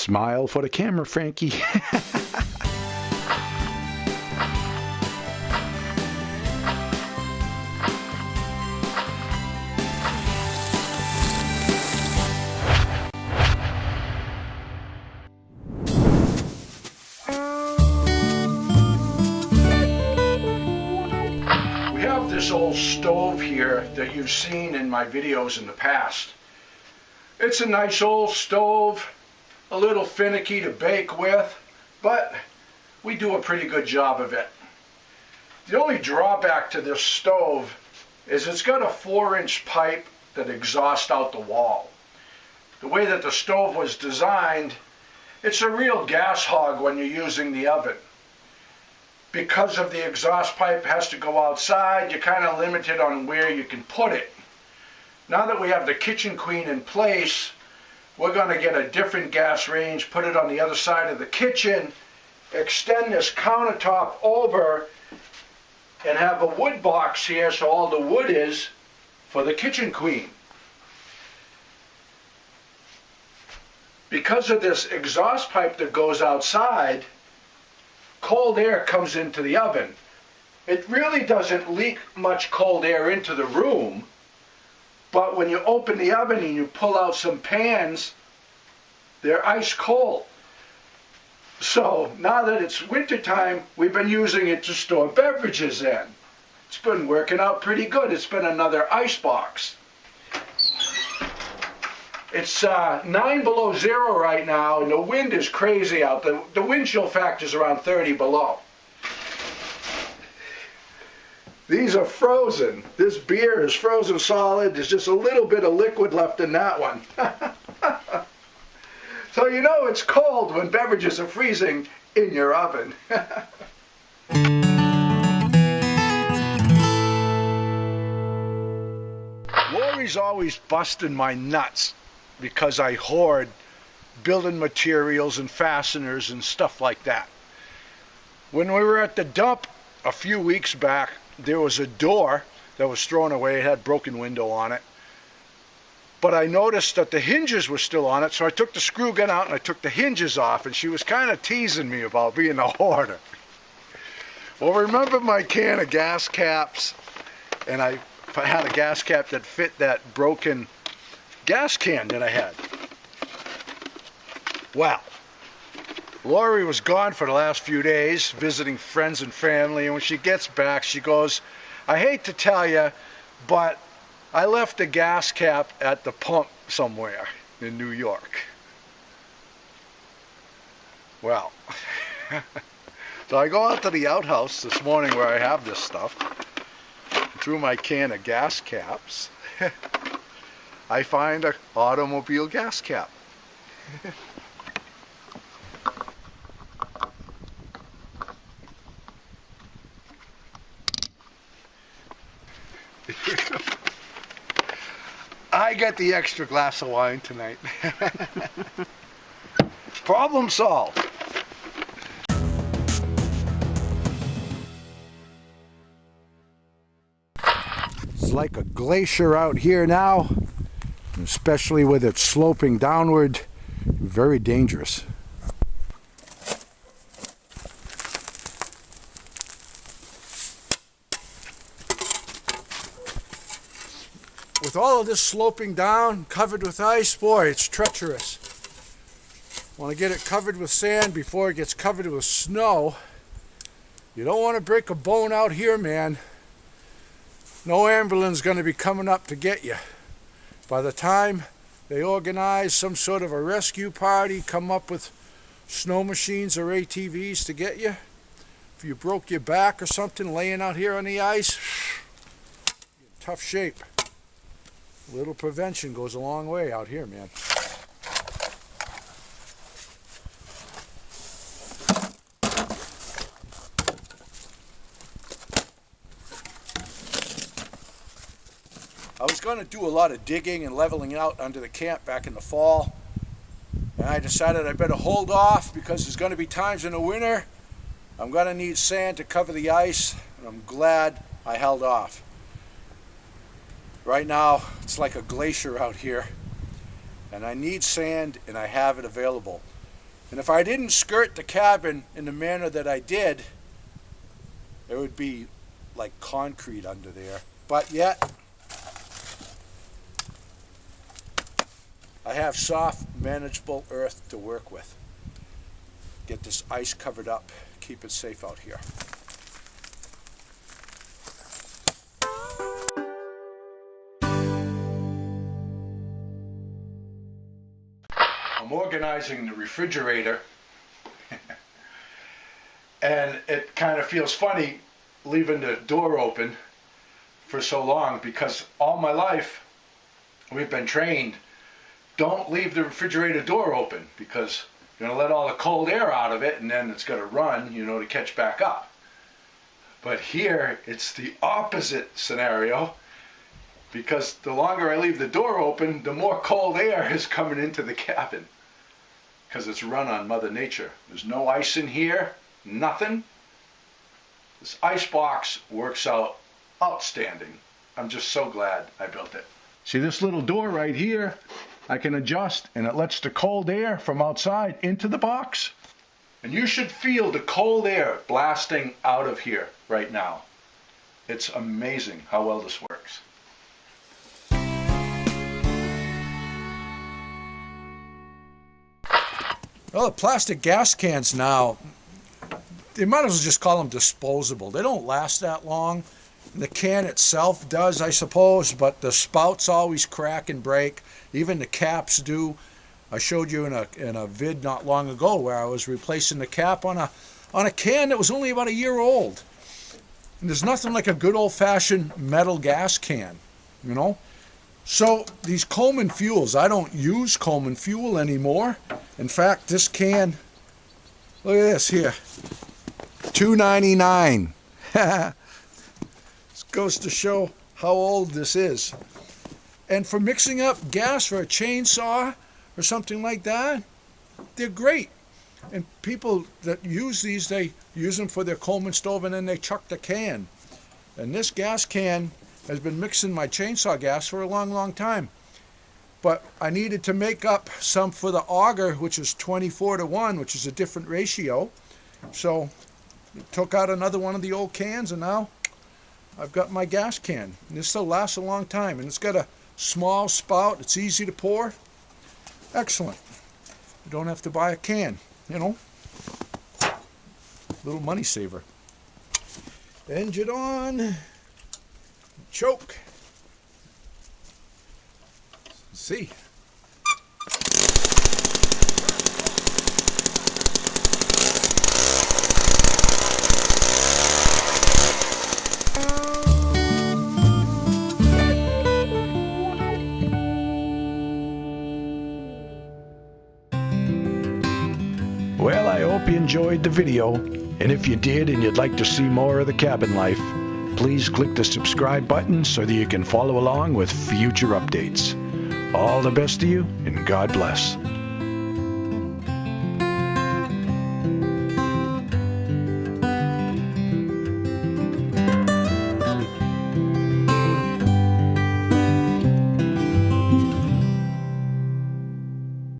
Smile for the camera, Frankie. We have this old stove here that you've seen in my videos in the past. It's a nice old stove, a little finicky to bake with, but we do a pretty good job of it. The only drawback to this stove is it's got a 4-inch pipe that exhausts out the wall. The way that the stove was designed, it's a real gas hog when you're using the oven. Because of the exhaust pipe has to go outside, you're kind of limited on where you can put it. Now that we have the Kitchen Queen in place, we're going to get a different gas range, put it on the other side of the kitchen, extend this countertop over, and have a wood box here so all the wood is for the Kitchen Queen. Because of this exhaust pipe that goes outside, cold air comes into the oven. It really doesn't leak much cold air into the room, but when you open the oven and you pull out some pans, they're ice cold. So now that it's wintertime, we've been using it to store beverages in. It's been working out pretty good. It's been another ice box. It's 9 below 0 right now, and the wind is crazy out. The wind chill factor is around 30 below. These are frozen. This beer is frozen solid. There's just a little bit of liquid left in that one. So you know it's cold when beverages are freezing in your oven. Lori's always busting my nuts because I hoard building materials and fasteners and stuff like that. When we were at the dump a few weeks back, there was a door that was thrown away. It had a broken window on it. But I noticed that the hinges were still on it, so I took the screw gun out and I took the hinges off, and she was kind of teasing me about being a hoarder. Well, remember my can of gas caps? And I had a gas cap that fit that broken gas can that I had. Well, Lori was gone for the last few days, visiting friends and family, and when she gets back, she goes, "I hate to tell you, but I left a gas cap at the pump somewhere in New York." Well, so I go out to the outhouse this morning where I have this stuff, through my can of gas caps, I find an automobile gas cap. I get the extra glass of wine tonight. Problem solved. It's like a glacier out here now, especially with it sloping downward. Very dangerous. With all of this sloping down, covered with ice, boy, it's treacherous. Want to get it covered with sand before it gets covered with snow. You don't want to break a bone out here, man. No ambulance is going to be coming up to get you. By the time they organize some sort of a rescue party, come up with snow machines or ATVs to get you, if you broke your back or something laying out here on the ice, you're in tough shape. A little prevention goes a long way out here, man. I was going to do a lot of digging and leveling out under the camp back in the fall, and I decided I better hold off because there's going to be times in the winter I'm going to need sand to cover the ice, and I'm glad I held off. Right now, it's like a glacier out here, and I need sand, and I have it available. And if I didn't skirt the cabin in the manner that I did, it would be like concrete under there. But yet, I have soft, manageable earth to work with. Get this ice covered up, keep it safe out here. I'm organizing the refrigerator and it kind of feels funny leaving the door open for so long, because all my life we've been trained, don't leave the refrigerator door open because you're going to let all the cold air out of it and then it's going to run, to catch back up. But here it's the opposite scenario, because the longer I leave the door open, the more cold air is coming into the cabin, because it's run on Mother Nature. There's no ice in here, nothing. This ice box works out outstanding. I'm just so glad I built it. See this little door right here? I can adjust and it lets the cold air from outside into the box. And you should feel the cold air blasting out of here right now. It's amazing how well this works. Well, the plastic gas cans now, they might as well just call them disposable. They don't last that long. The can itself does, I suppose, but the spouts always crack and break. Even the caps do. I showed you in a vid not long ago where I was replacing the cap on a can that was only about a year old. And there's nothing like a good old-fashioned metal gas can, So these Coleman fuels, I don't use Coleman fuel anymore. In fact, this can, look at this here, $2.99. This goes to show how old this is. And for mixing up gas for a chainsaw or something like that, they're great. And people that use these, they use them for their Coleman stove and then they chuck the can. And this gas can has been mixing my chainsaw gas for a long, long time. But I needed to make up some for the auger, which is 24:1, which is a different ratio. So I took out another one of the old cans and now I've got my gas can. And this still lasts a long time. And it's got a small spout. It's easy to pour. Excellent. You don't have to buy a can, Little money saver. Engine on. Choke. See. Well, I hope you enjoyed the video, and if you did and you'd like to see more of the cabin life, please click the subscribe button so that you can follow along with future updates. All the best to you, and God bless.